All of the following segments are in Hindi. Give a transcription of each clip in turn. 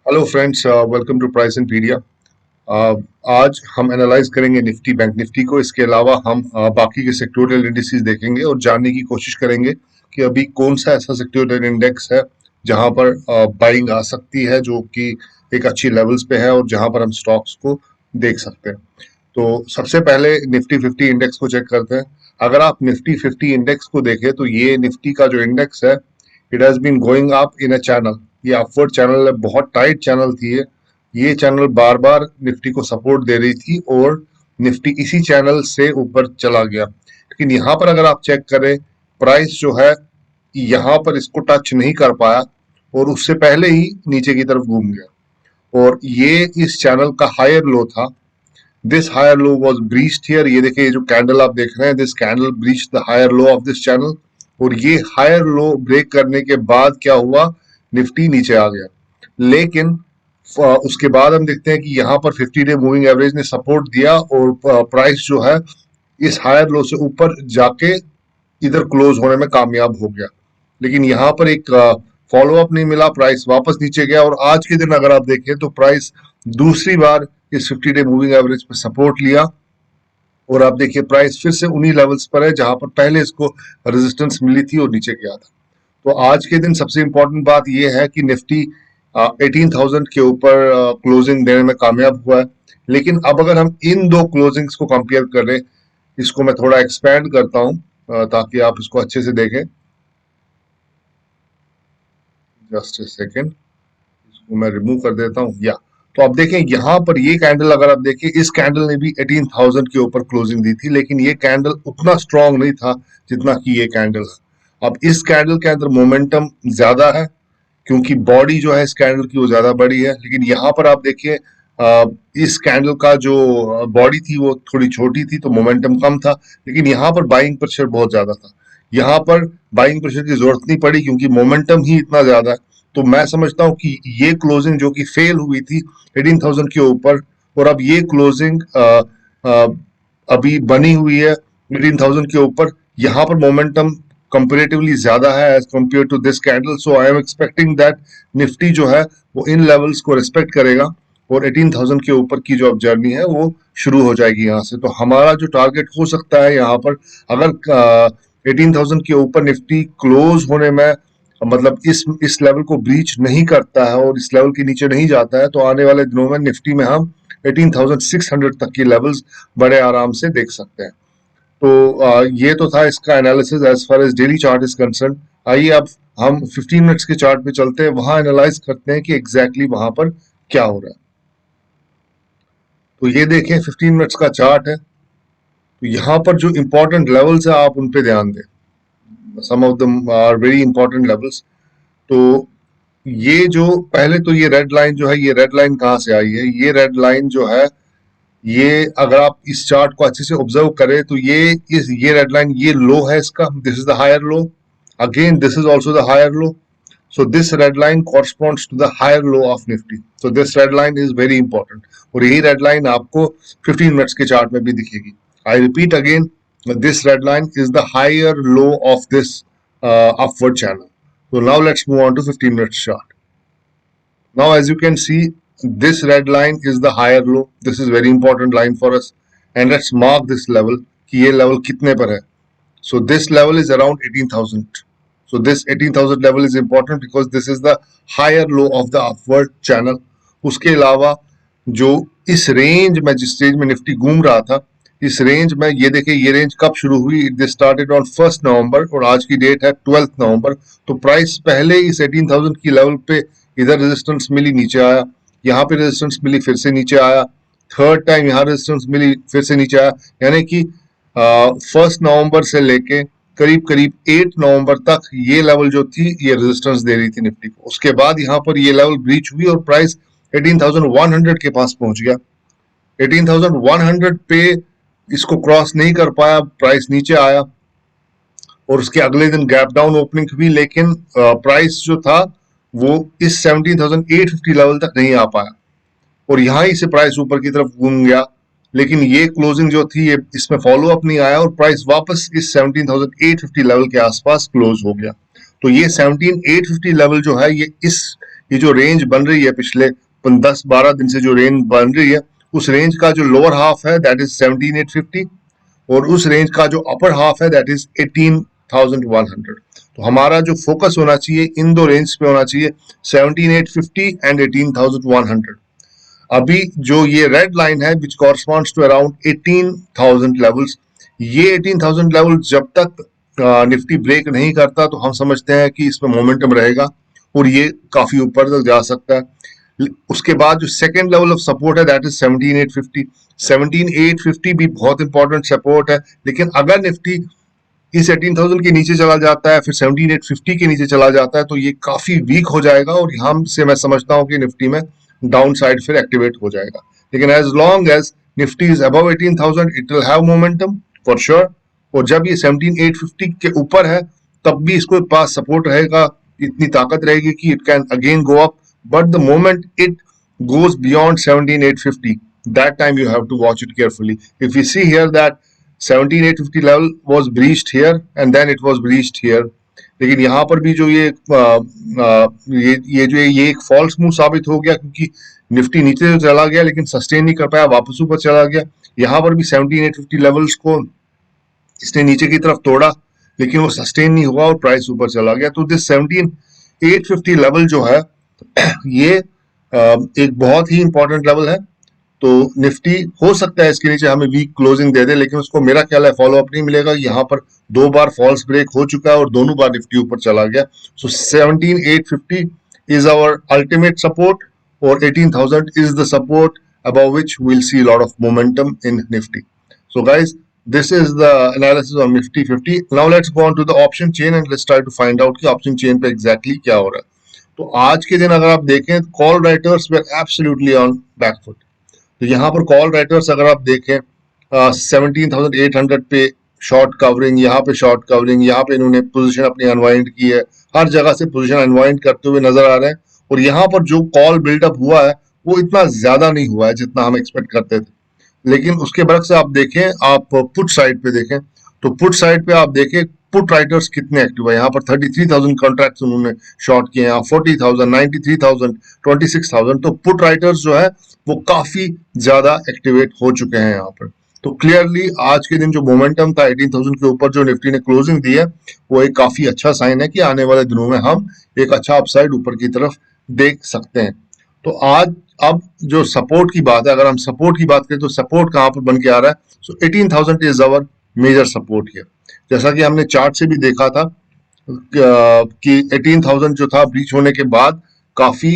Hello friends, welcome to Price Impedia. आज हम एनालाइज करेंगे निफ्टी, बैंक निफ्टी को। इसके अलावा हम बाकी के सेक्टोरियल इंडिसेस देखेंगे और जानने की कोशिश करेंगे कि अभी कौन सा ऐसा सेक्टोरियल इंडेक्स है जहां पर बाइंग आ सकती है, जो कि एक अच्छी लेवल्स पे है और जहां पर हम स्टॉक्स को देख सकते हैं। तो सबसे पहले निफ्टी 50 इंडेक्स को चेक करते हैं। अगर आप निफ्टी 50 इंडेक्स को देखें तो ये निफ्टी का जो इंडेक्स है, it has been going up in a channel. ये अपवर्ड चैनल है, बहुत टाइट चैनल थी ये चैनल बार बार निफ्टी को सपोर्ट दे रही थी और निफ्टी इसी चैनल से ऊपर चला गया। लेकिन यहाँ पर अगर आप चेक करें, प्राइस जो है यहाँ पर इसको टच नहीं कर पाया और उससे पहले ही नीचे की तरफ घूम गया और ये इस चैनल का हायर लो था। This higher low was breached here. ये देखिए, ये जो कैंडल आप देख रहे हैं, this candle breached the higher low of this channel और ये हायर लो ब्रेक करने के बाद क्या हुआ, निफ्टी नीचे आ गया। लेकिन उसके बाद हम देखते हैं कि यहाँ पर 50 डे मूविंग एवरेज ने सपोर्ट दिया और प्राइस जो है इस हायर लो से ऊपर जाके इधर क्लोज होने में कामयाब हो गया। लेकिन यहाँ पर एक फॉलो अप नहीं मिला, प्राइस वापस नीचे गया और आज के दिन अगर आप देखें तो प्राइस दूसरी बार इस 50 डे मूविंग एवरेज पे सपोर्ट लिया और आप देखिए प्राइस फिर से उन्हीं लेवल्स पर है जहां पर पहले इसको रेजिस्टेंस मिली थी और नीचे गया था। तो आज के दिन सबसे इंपॉर्टेंट बात यह है कि निफ्टी 18,000 के ऊपर क्लोजिंग देने में कामयाब हुआ है। लेकिन अब अगर हम इन दो क्लोजिंग्स को कंपेयर करें, इसको मैं थोड़ा एक्सपैंड करता हूं ताकि आप इसको अच्छे से देखें। जस्ट ए सेकेंड, इसको मैं रिमूव कर देता हूँ। या तो आप देखें यहाँ पर ये कैंडल, अगर आप देखें, इस कैंडल ने भी 18,000 के ऊपर क्लोजिंग दी थी, लेकिन ये कैंडल उतना स्ट्रांग नहीं था जितना कि ये कैंडल है। अब इस कैंडल के अंदर मोमेंटम ज्यादा है क्योंकि बॉडी जो है इस कैंडल की वो ज्यादा बड़ी है। लेकिन यहाँ पर आप देखिए, इस कैंडल का जो बॉडी थी वो थोड़ी छोटी थी तो मोमेंटम कम था, लेकिन यहाँ पर बाइंग प्रेशर बहुत ज्यादा था। यहाँ पर बाइंग प्रेशर की जरूरत नहीं पड़ी क्योंकि मोमेंटम ही इतना ज्यादा है। तो मैं समझता हूँ कि ये क्लोजिंग जो कि फेल हुई थी 18,000 के ऊपर, और अब ये क्लोजिंग अभी बनी हुई है 18,000 के ऊपर, यहाँ पर मोमेंटम कंपेरेटिवली ज्यादा है as compare to this candle. So I am expecting that Nifty जो है वो इन लेवल्स को रिस्पेक्ट करेगा और 18,000 के ऊपर की जो अब जर्नी है वो शुरू हो जाएगी यहाँ से। तो हमारा जो टारगेट हो सकता है यहाँ पर, अगर 18,000 के ऊपर निफ्टी क्लोज होने में, मतलब इस लेवल को ब्रीच नहीं करता है और इस लेवल के नीचे नहीं जाता है, तो आने वाले दिनों में निफ्टी में हम 18,600 तक की लेवल्स बड़े आराम से देख सकते हैं। तो ये तो था इसका analysis as far as daily chart is concern. आइए अब हम 15 मिनट्स के चार्ट पे चलते हैं, वहां एनालाइज करते हैं कि एग्जैक्टली वहां पर क्या हो रहा है। तो ये देखें 15 मिनट्स का चार्ट है। तो यहाँ पर जो इंपॉर्टेंट लेवल्स है आप उन पे ध्यान दें। Some of them are very important levels. तो ये जो पहले तो ये रेड लाइन जो है, ये रेड लाइन कहाँ से आई है? ये रेड लाइन जो है, ये अगर आप इस चार्ट को अच्छे से ऑब्जर्व करें तो ये रेड लाइन, ये लो है इसका, this is the higher low. Again this is also the higher low. So this red line corresponds to the higher low of Nifty. So this red line is very important और यही रेड लाइन आपको 15 मिनट्स के चार्ट में भी दिखेगी। I repeat again, this red line is the higher low of this upward channel. So now let's move on to 15 minutes chart. Now as you can see, this red line is the higher low. This is very important line for us, and let's mark this level कि ये level कितने पर है. So this level is around 18,000. So this 18,000 level is important because this is the higher low of the upward channel. उसके अलावा जो इस रेंज में, जिस रेंज में निफ्टी घूम रहा था, इस रेंज में ये देखिए, ये रेंज कब शुरू हुई? दिस स्टार्टेड ऑन 1 नवंबर और आज की डेट है 12 नवंबर। तो प्राइस पहले इस 18,000 की लेवल पे इधर रेजिस्टेंस मिली, नीचे आया, यहाँ पे रेजिस्टेंस मिली, फिर से नीचे आया, थर्ड टाइम यहाँ रेजिस्टेंस मिली, फिर से नीचे आया। यानी कि 1 नवंबर से लेके करीब करीब 8 नवंबर तक ये लेवल जो थी ये रेजिस्टेंस दे रही थी निफ्टी को। उसके बाद यहाँ पर ये लेवल ब्रीच हुई और प्राइस 18,100 के पास पहुंच गया। 18,100 पे इसको क्रॉस नहीं कर पाया, प्राइस नीचे आया और उसके अगले दिन गैप डाउन ओपनिंग हुई, लेकिन प्राइस जो था वो इस 17,850 लेवल तक नहीं आ पाया और यहां ही से प्राइस ऊपर की तरफ घूम गया। लेकिन ये क्लोजिंग जो थी ये इसमें फॉलो अप नहीं आया और प्राइस वापस इस 17,850 लेवल के आसपास क्लोज हो गया। तो ये 17,850 लेवल जो है, ये ये जो रेंज बन रही है पिछले 10-12 दिन से जो रेंज बन रही है, उस रेंज का जो लोअर हाफ है दैट इज 17,850 और उस रेंज का जो अपर हाफ है दैट इज 18,100। तो हमारा जो फोकस होना चाहिए इन दो रेंज पे होना चाहिए, 17,850 एंड 18,100। अभी जो ये रेड लाइन है विच कॉरस्पॉन्ड्स टू अराउंड 18,000 लेवल्स, ये 18,000 लेवल जब तक निफ्टी ब्रेक नहीं करता तो हम समझते हैं कि इसमें मोमेंटम रहेगा और ये काफी ऊपर तक जा सकता है। उसके बाद जो सेकेंड लेवल ऑफ सपोर्ट है दैट इज 17,850। 17,850 भी बहुत इंपॉर्टेंट सपोर्ट है, लेकिन अगर निफ्टी इस 18,000 के नीचे चला जाता है, फिर 17,850 के नीचे चला जाता है, तो ये काफी वीक हो जाएगा और यहाँ से मैं समझता हूँ कि निफ्टी में डाउन साइड फिर एक्टिवेट हो जाएगा। लेकिन as long as Nifty is above 18,000 it will have momentum for sure. और जब ये 17,850 के ऊपर है तब भी इसको पास सपोर्ट रहेगा, इतनी ताकत रहेगी कि it can again go up, but the moment it goes beyond 17,850, that time you have to watch it carefully. If we see here that 17,850 level was breached here and then it was breached here, लेकिन यहाँ पर भी जो ये एक फॉल्स मूव साबित हो गया क्योंकि निफ्टी नीचे चला गया लेकिन सस्टेन नहीं कर पाया, वापस ऊपर चला गया। यहाँ पर भी 17,850 लेवल्स को इसने नीचे की तरफ तोड़ा लेकिन वो सस्टेन नहीं हुआ और प्राइस ऊपर चला गया। तो दिस 17,850 लेवल जो है ये एक बहुत ही इंपॉर्टेंट लेवल है। तो निफ्टी हो सकता है इसके नीचे हमें वीक क्लोजिंग दे दे, लेकिन उसको मेरा ख्याल है फॉलो अप नहीं मिलेगा। यहाँ पर 2 बार फॉल्स ब्रेक हो चुका है और दोनों बार निफ्टी ऊपर चला गया। सो 17,850 इज आवर अल्टीमेट सपोर्ट और 18,000 is the support above which we'll see a lot of momentum in Nifty. So guys, this is the analysis of Nifty 50. Now let's go on to the option chain and let's try to find out कि option chain पे exactly क्या हो रहा है। तो आज के दिन अगर आप देखें कॉल राइटर्स वे एब्सोल्युटली ऑन बैकफुट। तो यहाँ पर कॉल राइटर्स अगर आप देखें 17,800 पे शॉर्ट कवरिंग, यहाँ पे शॉर्ट कवरिंग, यहाँ पे इन्होंने पोजीशन अपनी अनवाइंड की है, हर जगह से पोजीशन अनवाइंड करते हुए नजर आ रहे हैं। और यहाँ पर जो कॉल बिल्डअप हुआ है वो इतना ज्यादा नहीं हुआ है जितना हम एक्सपेक्ट करते थे। लेकिन उसके बरक्स आप देखें, आप पुट साइड पे देखें तो पुट साइड पे आप देखें पुट राइटर्स कितने एक्टिव है। यहाँ पर 33,000 कॉन्ट्रैक्ट्स उन्होंने शॉर्ट किए हैं, 40,000, 93,000, 26,000। तो पुट राइटर्स जो है वो काफी ज्यादा एक्टिवेट हो चुके हैं यहाँ पर। तो क्लियरली आज के दिन जो मोमेंटम था 18,000 के ऊपर जो निफ्टी ने क्लोजिंग दी है वो एक काफी अच्छा साइन है कि आने वाले दिनों में हम एक अच्छा अपसाइड ऊपर की तरफ देख सकते हैं। तो आज अब जो सपोर्ट की बात है, अगर हम सपोर्ट की बात करें तो सपोर्ट कहां पर बन के आ रहा है। So 18,000 is our major support here. जैसा कि हमने चार्ट से भी देखा था कि 18,000 जो था ब्रीच होने के बाद काफी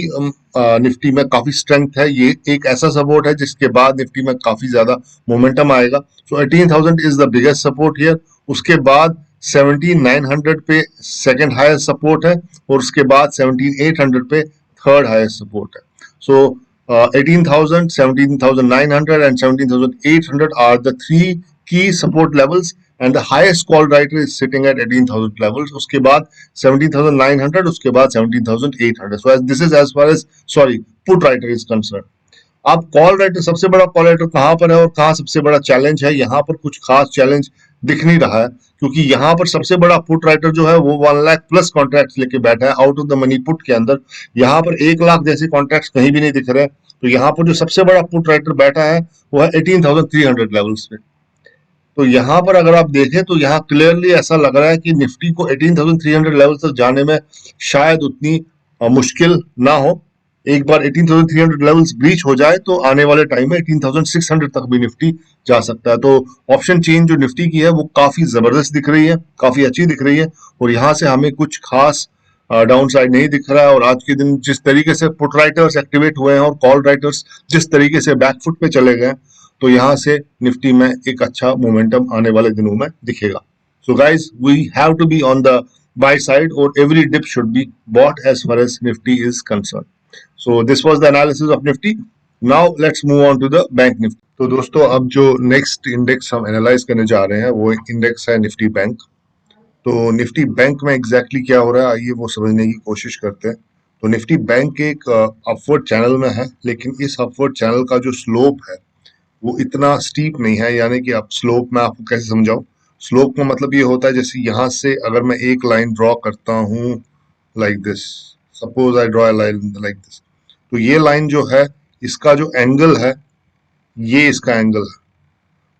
निफ्टी में काफी स्ट्रेंथ है। ये एक ऐसा सपोर्ट है जिसके बाद निफ्टी में काफी ज्यादा मोमेंटम आएगा। सो 18,000 is the biggest support here. उसके बाद 17,900 पे सेकंड हाईएस्ट सपोर्ट है और उसके बाद 17,800 पे थर्ड हाईएस्ट सपोर्ट है। So 18,000, 17,900 and 17,800 are the 3 key support levels and the highest call writer is sitting at 18,000 levels. उसके बाद 17,900, उसके बाद 17,800. So this is as far as put writer is concerned. अब कॉल राइटर, सबसे बड़ा कॉल राइटर कहाँ पर है और कहाँ सबसे बड़ा चैलेंज है? यहाँ पर कुछ खास चैलेंज दिख नहीं रहा है क्योंकि यहाँ पर सबसे बड़ा पुट राइटर जो है वो 1 लाख प्लस कॉन्ट्रैक्ट लेके बैठा है out of the money put के अंदर। यहाँ पर 1 लाख जैसे कॉन्ट्रैक्ट कहीं भी नहीं दिख रहे। तो यहाँ पर जो सबसे बड़ा पुट राइटर बैठा है वो है 18,300 लेवल्स पे। तो यहाँ पर अगर आप देखें तो यहाँ क्लियरली ऐसा लग रहा है कि निफ्टी को 18,300 लेवल तक जाने में शायद उतनी मुश्किल ना हो। एक बार 18,300 लेवल्स ब्रीच हो जाए तो आने वाले टाइम में 18,600 तक भी निफ्टी जा सकता है। तो ऑप्शन चेन जो निफ्टी की है वो काफी जबरदस्त दिख रही है, काफी अच्छी दिख रही है और यहाँ से हमें कुछ खास डाउन साइड नहीं दिख रहा है। और आज के दिन जिस तरीके से पुट राइटर्स एक्टिवेट हुए हैं और कॉल राइटर्स जिस तरीके से बैकफुट पे चले गए, तो यहाँ से निफ्टी में एक अच्छा मोमेंटम आने वाले दिनों में दिखेगा। So guys we have to be on the buy side और every dip should be bought as far as Nifty is concern. So this was the analysis of Nifty. Now let's move on to the Bank Nifty. तो दोस्तों अब जो नेक्स्ट इंडेक्स हम एनालाइज करने जा रहे हैं वो इंडेक्स है निफ्टी बैंक। तो निफ्टी बैंक में एग्जैक्टली क्या हो रहा है आइए वो समझने की कोशिश करते हैं। तो निफ्टी बैंक एक अपवर्ड चैनल में है, लेकिन इस अपवर्ड चैनल का जो स्लोप है वो इतना स्टीप नहीं है। यानी कि अब स्लोप में आपको कैसे समझाऊं? स्लोप का मतलब ये होता है जैसे यहाँ से अगर मैं एक लाइन ड्रॉ करता हूँ like this, suppose I draw a line like this, तो ये लाइन जो है इसका जो एंगल है ये इसका एंगल है,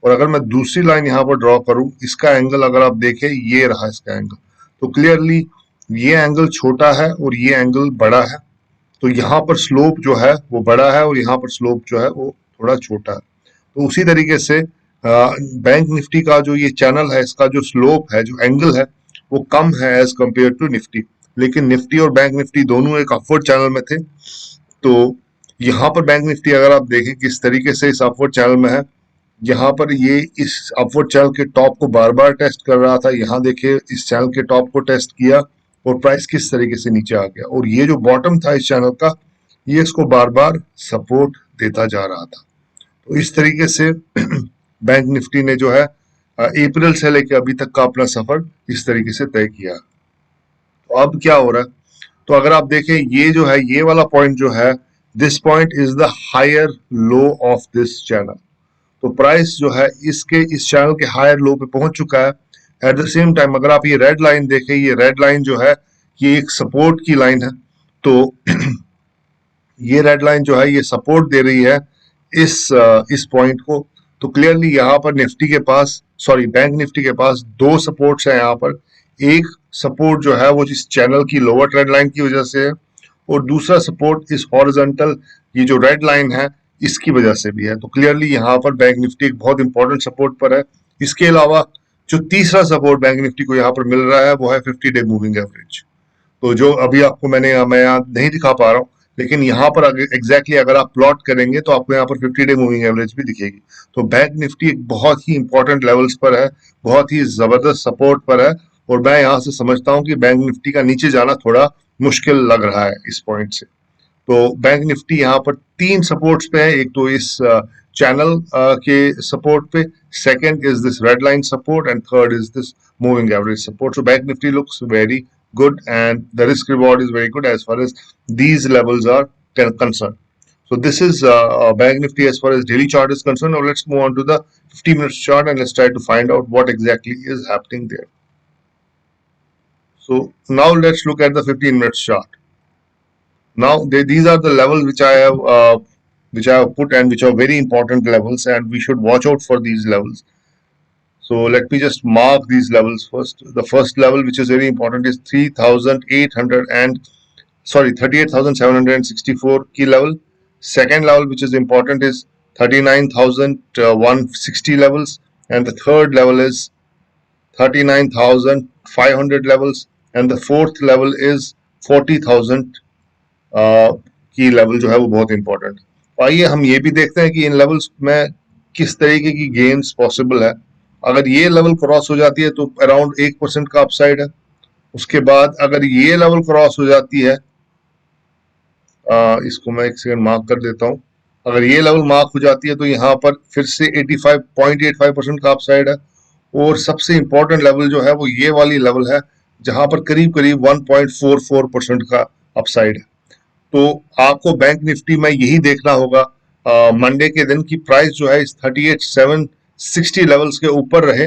और अगर मैं दूसरी लाइन यहाँ पर ड्रॉ करूं इसका एंगल अगर आप देखें ये रहा इसका एंगल, तो क्लियरली ये एंगल छोटा है और ये एंगल बड़ा है, तो यहाँ पर स्लोप जो है वो बड़ा है और यहाँ पर स्लोप जो है वो थोड़ा छोटा है। तो उसी तरीके से बैंक निफ्टी का जो ये चैनल है इसका जो स्लोप है जो एंगल है वो कम है एज कंपेयर टू निफ्टी, लेकिन निफ्टी और बैंक निफ्टी दोनों एक अपवर्ड चैनल में थे। तो यहाँ पर बैंक निफ्टी अगर आप देखें किस तरीके से इस अपवर्ड चैनल में है, यहाँ पर ये इस अपवर्ड चैनल के टॉप को बार बार टेस्ट कर रहा था, यहाँ देखिए इस चैनल के टॉप को टेस्ट किया और प्राइस किस तरीके से नीचे आ गया, और ये जो बॉटम था इस चैनल का ये इसको बार बार सपोर्ट देता जा रहा था। तो इस तरीके से बैंक निफ्टी ने जो है अप्रैल से लेकर अभी तक का अपना सफर इस तरीके से तय किया। तो अब क्या हो रहा है, तो अगर आप देखें ये जो है ये वाला पॉइंट जो है this point is the higher low of this channel, तो प्राइस जो है इसके इस चैनल के हायर लो पे पहुंच चुका है। एट द सेम टाइम अगर आप ये रेड लाइन देखें, ये रेड लाइन जो है ये एक सपोर्ट की लाइन है, तो ये रेड लाइन जो है ये सपोर्ट दे रही है इस पॉइंट को। तो क्लियरली यहाँ पर निफ्टी के पास बैंक निफ्टी के पास दो सपोर्ट्स हैं यहाँ पर, एक सपोर्ट जो है वो जिस चैनल की लोअर ट्रेंड लाइन की वजह से है, और दूसरा सपोर्ट इस हॉरिजॉन्टल ये जो रेड लाइन है इसकी वजह से भी है। तो क्लियरली यहाँ पर बैंक निफ्टी एक बहुत इंपॉर्टेंट सपोर्ट पर है। इसके अलावा जो तीसरा सपोर्ट बैंक निफ्टी को यहाँ पर मिल रहा है वो है 50 डे मूविंग एवरेज, तो जो अभी आपको मैं यहाँ नहीं दिखा पा रहा हूँ, लेकिन यहाँ पर एग्जैक्टली अगर आप प्लॉट करेंगे तो आपको यहाँ पर 50 डे मूविंग एवरेज भी दिखेगी। तो बैंक निफ्टी एक बहुत ही इंपॉर्टेंट लेवल्स पर है, बहुत ही जबरदस्त सपोर्ट पर है, और मैं यहाँ से समझता हूँ कि बैंक निफ्टी का नीचे जाना थोड़ा मुश्किल लग रहा है इस पॉइंट से। तो बैंक निफ्टी यहाँ पर तीन सपोर्ट्स पे है, एक तो इस चैनल के सपोर्ट पे, second is this red line support, and third is this moving average support. So bank Nifty looks very good and the risk reward is very good as far as these levels are concerned. So this is Bank Nifty as far as daily chart is concerned. Now let's move on to the 50 minutes chart and let's try to find out what exactly is happening there. So now let's look at the 15 minutes chart. Now these are the levels which I have put and which are very important levels, and we should watch out for these levels. So let me just mark these levels first. The first level which is very important is 38,764 key level. Second level which is important is 39,160 levels, and the third level is 39,500 levels, and the fourth level is 40,000 की लेवल जो है वो बहुत इंपॉर्टेंट। आइए हम ये भी देखते हैं कि इन लेवल्स में किस तरीके की गेन्स पॉसिबल है। अगर ये लेवल क्रॉस हो जाती है तो अराउंड 1% का अपसाइड है। उसके बाद अगर ये लेवल क्रॉस हो जाती है, इसको मैं एक सेकंड मार्क कर देता हूँ, अगर ये लेवल मार्क हो जाती है तो यहाँ पर फिर से 85.85% का अपसाइड है। और सबसे इंपॉर्टेंट लेवल जो है वो ये वाली लेवल है जहां पर करीब करीब 1.44% का अपसाइड है। तो आपको बैंक निफ्टी में यही देखना होगा मंडे के दिन की प्राइस जो है इस 38,760 लेवल्स के ऊपर रहे।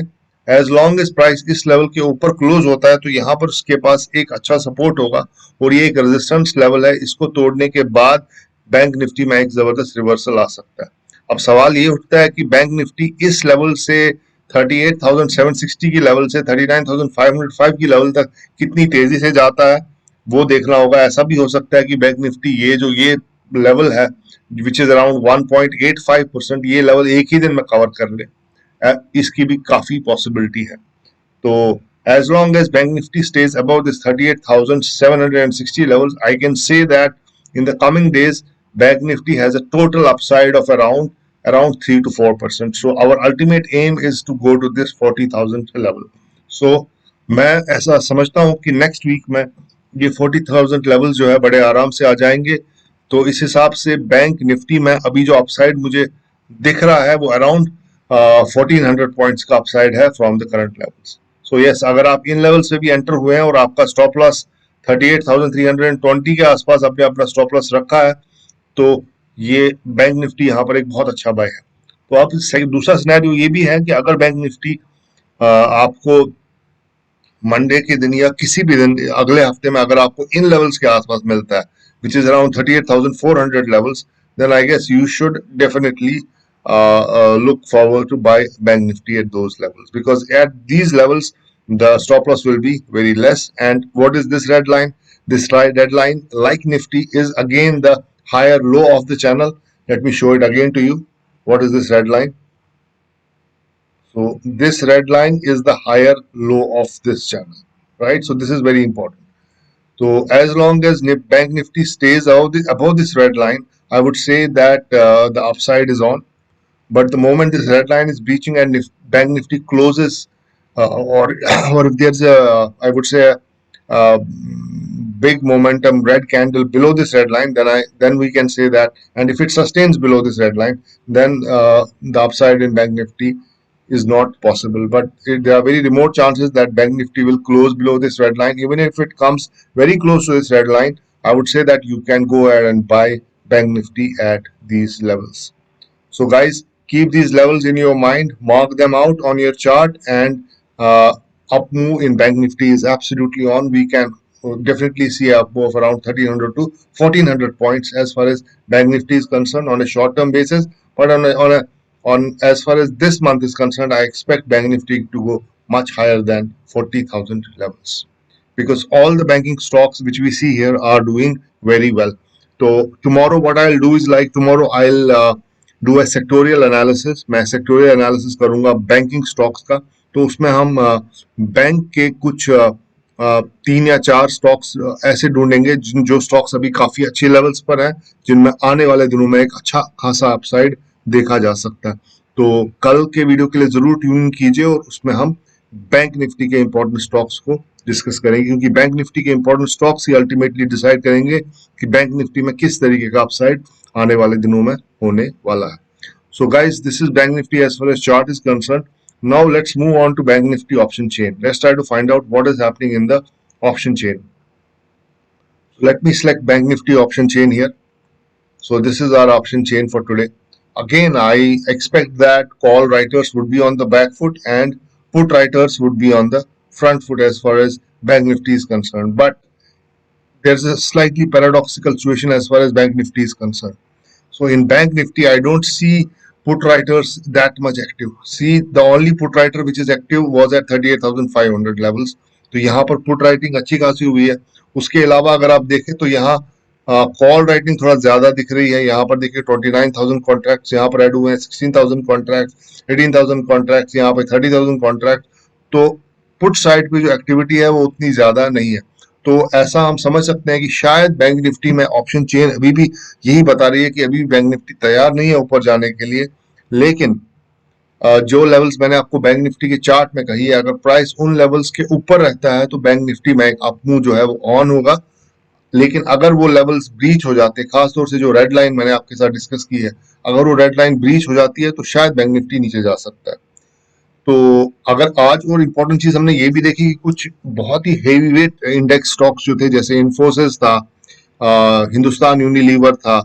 एज लॉन्ग एज प्राइस इस लेवल के ऊपर क्लोज होता है तो यहाँ पर उसके पास एक अच्छा सपोर्ट होगा, और ये एक रेजिस्टेंस लेवल है, इसको तोड़ने के बाद बैंक निफ्टी में एक जबरदस्त रिवर्सल आ सकता है। अब सवाल ये उठता है कि बैंक निफ्टी इस लेवल से 38,760 की लेवल से 39,505 की लेवल तक कितनी तेजी से जाता है वो देखना होगा। ऐसा भी हो सकता है कि बैंक निफ्टी ये लेवल है विच इज अराउंड 1.85%, ये लेवल एक ही दिन में कवर कर ले, इसकी भी काफी पॉसिबिलिटी है। तो as long as Bank Nifty stays above this 38,760 levels, I can say that in the coming days Bank Nifty has a total upside of around 3 to 4%. So our ultimate aim is to go to this 40,000 level. So मैं ऐसा समझता हूँ कि नेक्स्ट वीक में ये 40,000 लेवल जो है बड़े आराम से आ जाएंगे। तो इस हिसाब से बैंक निफ्टी में अभी जो अपसाइड मुझे दिख रहा है वो अराउंड 1400 पॉइंट्स का अपसाइड है from the current levels. So yes, अगर आप इन लेवल से भी एंटर हुए हैं और आपका स्टॉप लॉस 38,320 के आसपास आपने अपना स्टॉप लॉस रखा है तो ये बैंक निफ्टी यहाँ पर एक बहुत अच्छा बाय है। तो आप दूसरा सिनेरियो ये भी है कि अगर बैंक निफ्टी आपको मंडे के दिन या किसी भी दिन अगले हफ्ते में अगर आपको इन लेवल्स के आसपास मिलता है which is around 38,400 levels, then I guess you should definitely look forward to buy Bank Nifty at those levels, because at these levels the stop loss will be very less. And what is this red line? This red line, like Nifty, is again the higher low of the channel. Let me show it again to you. What is this red line? So this red line is the higher low of this channel, right? So this is very important. So as long as Bank Nifty stays above this red line, I would say that the upside is on. But the moment this red line is breaching and if Bank Nifty closes, or or if there's a, I would say, a big momentum red candle below this red line, then we can say that. And if it sustains below this red line, then the upside in Bank Nifty is not possible. But there are very remote chances that Bank Nifty will close below this red line. Even if it comes very close to this red line, I would say that you can go ahead and buy Bank Nifty at these levels. So guys, keep these levels in your mind, mark them out on your chart, and up move in Bank Nifty is absolutely on. We can definitely see a up move of around 1300 to 1400 points as far as Bank Nifty is concerned on a short term basis. But on as far as this month is concerned, I expect Bank Nifty to go much higher than 40,000 levels, because all the banking stocks which we see here are doing very well. So tomorrow what I'll do is, like, tomorrow I'll do a sectoral analysis. मैं सेक्टोरियल एनालिसिस करूंगा बैंकिंग स्टॉक्स का. तो उसमें हम बैंक के कुछ 3 या 4 स्टॉक्स ऐसे ढूंढेंगे जो स्टॉक्स अभी काफी अच्छे लेवल्स पर हैं, जिनमें आने वाले दिनों में एक अच्छा खासा अपसाइड देखा जा सकता है. तो कल के वीडियो के लिए जरूर ट्यून कीजिए और उसमें हम बैंक निफ्टी के इंपॉर्टेंट स्टॉक्स को डिस्कस करेंगे, क्योंकि बैंक निफ्टी के इंपॉर्टेंट स्टॉक्स ही अल्टीमेटली डिसाइड करेंगे कि बैंक निफ्टी में किस तरीके का अपसाइड आने वाले दिनों में होने वाला है. So guys, this is Bank Nifty as far as chart is concerned. Now let's move on to Bank Nifty option chain. Let's try to find out what is happening in the option chain. So let me select Bank Nifty option chain here. So this is our option chain for today. Again, I expect that call writers would be on the back foot and put writers would be on the front foot as far as Bank Nifty is concerned. But there's a slightly paradoxical situation as far as Bank Nifty is concerned. So in Bank Nifty, I don't see put writers that much active. See, the only put writer which is active was at 38,500 levels. तो यहाँ पर पुट राइटिंग अच्छी खासी हुई है. उसके अलावा अगर आप देखें तो यहाँ कॉल राइटिंग थोड़ा ज्यादा दिख रही है. यहाँ पर देखिए 29,000 कॉन्ट्रैक्ट्स यहाँ पर ऐड हुए हैं, 16,000 कॉन्ट्रैक्ट्स, 18,000 कॉन्ट्रैक्ट्स, यहाँ पर 30,000 कॉन्ट्रैक्ट. तो पुट साइड पे जो एक्टिविटी है वो उतनी ज्यादा नहीं है. तो ऐसा हम समझ सकते हैं कि शायद बैंक निफ्टी में ऑप्शन चेन अभी भी यही बता रही है कि अभी बैंक निफ्टी तैयार नहीं है ऊपर जाने के लिए. लेकिन जो लेवल्स मैंने आपको बैंक निफ्टी के चार्ट में कही है, अगर प्राइस उन लेवल्स के ऊपर रहता है तो बैंक निफ्टी में एक अप मूव जो है वो ऑन होगा. लेकिन अगर वो लेवल्स ब्रीच हो जाते हैं, खासतौर से जो रेड लाइन मैंने आपके साथ डिस्कस की है, अगर वो रेड लाइन ब्रीच हो जाती है तो शायद बैंक निफ्टी नीचे जा सकता है. तो अगर आज और इम्पोर्टेंट चीज हमने ये भी देखी कि कुछ बहुत ही हेवी वेट इंडेक्स स्टॉक्स जो थे, जैसे इन्फोसिस था, हिंदुस्तान यूनिलीवर था,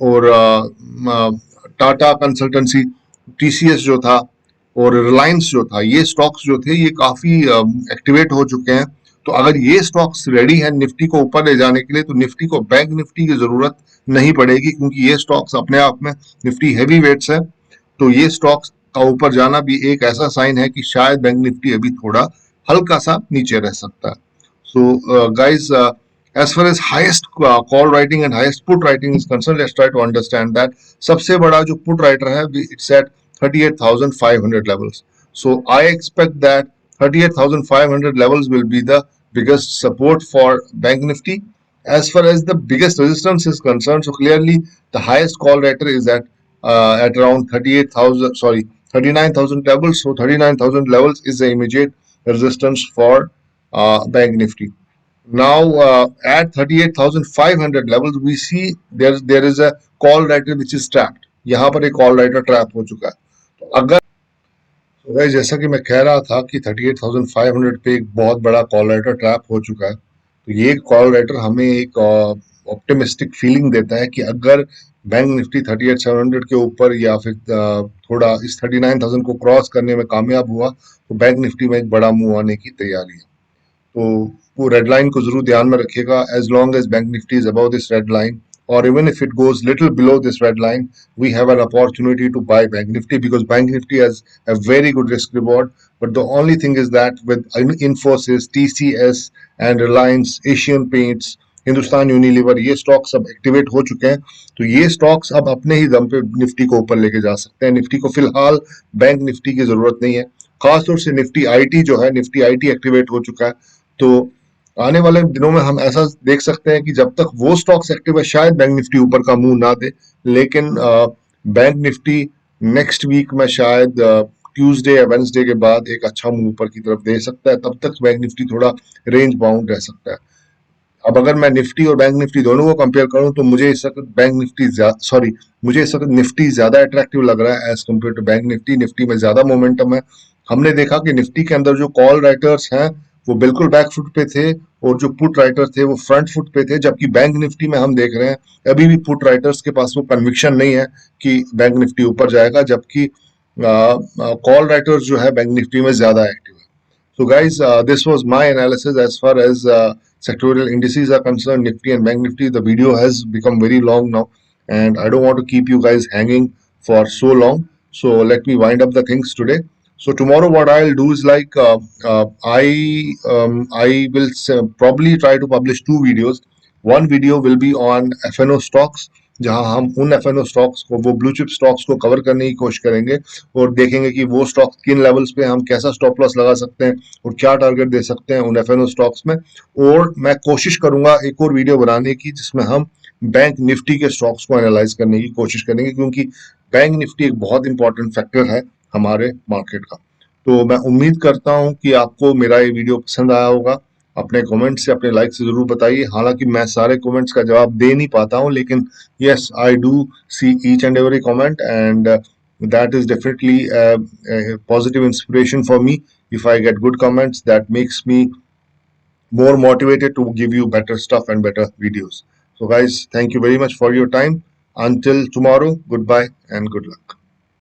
और टाटा कंसल्टेंसी, टीसीएस जो था, और रिलायंस जो था, ये स्टॉक्स जो थे ये काफी एक्टिवेट हो चुके हैं. तो अगर ये स्टॉक्स रेडी है निफ्टी को ऊपर ले जाने के लिए, तो निफ्टी को बैंक निफ्टी की जरूरत नहीं पड़ेगी, क्योंकि ये स्टॉक्स अपने आप में निफ्टी हैवी वेट्स है. तो ये स्टॉक्स का ऊपर जाना भी एक ऐसा साइन है कि शायद बैंक निफ्टी अभी थोड़ा हल्का सा नीचे रह सकता है. So guys, as far as highest call writing and highest put writing is concerned, let's try to understand that. सबसे बड़ा जो put writer है, it's at 38,500 levels. So I expect that 38,500 levels will be the biggest support for Bank Nifty. As far as the biggest resistance is concerned, so clearly the highest call writer is at around 39,000 levels. So 39,000 levels is the immediate resistance for Bank Nifty. Now at 38,500 levels we see there is a call writer which is trapped. यहाँ पर एक call writer trap हो चुका है. तो अगर तो भाई, जैसा कि मैं कह रहा था कि 38,500 पे एक बहुत बड़ा कॉल राइटर ट्रैप हो चुका है, तो ये कॉल राइटर हमें एक ऑप्टिमिस्टिक फीलिंग देता है कि अगर बैंक निफ्टी 38,700 के ऊपर या फिर थोड़ा इस 39,000 को क्रॉस करने में कामयाब हुआ तो बैंक निफ्टी में एक बड़ा मूव आने की तैयारी है। तो वो रेड लाइन को जरूर ध्यान में रखिएगा। As long as bank Nifty is above this red line or even if it goes little below this red line, we have an opportunity to buy bank nifty because bank nifty has a very good risk reward. But the only thing is that with Infosys, TCS and Reliance, Asian Paints, Hindustan Unilever, ये स्टॉक्स अब एक्टिवेट हो चुके हैं, तो ये स्टॉक्स अब अपने ही दम पे निफ्टी को ऊपर लेके जा सकते हैं। निफ्टी को फिलहाल बैंक निफ्टी की जरूरत नहीं है। खासतौर से निफ्टी आईटी जो है, निफ्टी आईटी एक्टिवेट हो चुका है, तो आने वाले दिनों में हम ऐसा देख सकते हैं कि जब तक वो स्टॉक्स एक्टिव है शायद बैंक निफ्टी ऊपर का मुंह ना दे, लेकिन बैंक निफ्टी नेक्स्ट वीक में शायद ट्यूसडे या वेंसडे के बाद एक अच्छा मुंह ऊपर की तरफ दे सकता है। तब तक बैंक निफ्टी थोड़ा रेंज बाउंड रह सकता है। अब अगर मैं निफ्टी और बैंक निफ्टी दोनों को कंपेयर करूं तो मुझे इस वक्त बैंक निफ्टी मुझे इस वक्त निफ्टी ज्यादा अट्रैक्टिव लग रहा है as compare to bank Nifty. Nifty में ज्यादा मोमेंटम है। हमने देखा कि निफ्टी के अंदर जो कॉल राइटर्स हैं वो बिल्कुल बैक फुट पे थे और जो पुट राइटर थे वो फ्रंट फुट पे थे, जबकि बैंक निफ्टी में हम देख रहे हैं अभी भी पुट राइटर्स के पास वो कन्विक्शन नहीं है कि बैंक निफ्टी ऊपर जाएगा, जबकि कॉल राइटर्स जो है बैंक निफ्टी में ज्यादा एक्टिव है। So guys, this was my analysis as far as sectorial indices are concerned, Nifty and Bank Nifty. The video has become very long now, and I don't want to keep you guys hanging for so long. So let me wind up the things today. So tomorrow, what I'll do is like I will probably try to publish two videos. One video will be on FNO stocks, जहां हम उन FNO स्टॉक्स को, वो ब्लू चिप स्टॉक्स को कवर करने की कोशिश करेंगे और देखेंगे कि वो स्टॉक्स किन लेवल्स पे हम कैसा स्टॉप लॉस लगा सकते हैं और क्या टारगेट दे सकते हैं उन FNO स्टॉक्स में। और मैं कोशिश करूंगा एक और वीडियो बनाने की जिसमें हम बैंक निफ्टी के स्टॉक्स को एनालाइज करने की कोशिश करेंगे, क्योंकि बैंक निफ्टी एक बहुत इंपॉर्टेंट फैक्टर है हमारे मार्केट का। तो मैं उम्मीद करता हूं कि आपको मेरा ये वीडियो पसंद आया होगा। अपने कमेंट से, अपने लाइक से जरूर बताइए। हालांकि मैं सारे कमेंट्स का जवाब दे नहीं पाता हूं, लेकिन yes, I do see each and every comment, and that is definitely a positive inspiration for me. If I get good comments, that makes me more motivated to give you better stuff and better videos. So guys, thank you very much for your time. Until tomorrow, goodbye and good luck.